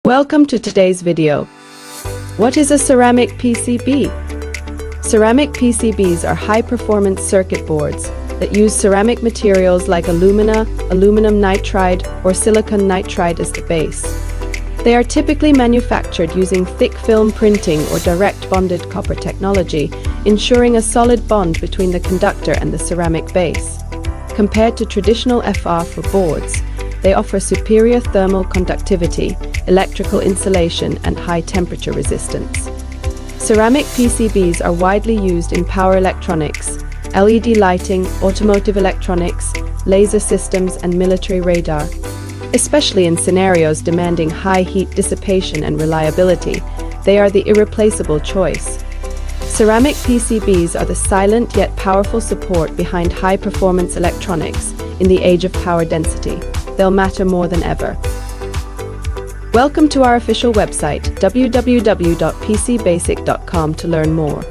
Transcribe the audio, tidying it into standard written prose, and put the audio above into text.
Welcome to today's video. What is a ceramic PCB? Ceramic PCBs are high-performance circuit boards that use ceramic materials like alumina, aluminum nitride, or silicon nitride as the base. They are typically manufactured using thick film printing or direct bonded copper technology, ensuring a solid bond between the conductor and the ceramic base. Compared to traditional FR for boards, they offer superior thermal conductivity, electrical insulation, and high temperature resistance. Ceramic PCBs are widely used in power electronics, LED lighting, automotive electronics, laser systems, and military radar. Especially in scenarios demanding high heat dissipation and reliability, they are the irreplaceable choice. Ceramic PCBs are the silent yet powerful support behind high-performance electronics in the age of power density. They'll matter more than ever. Welcome to our official website, www.pcbasic.com, to learn more.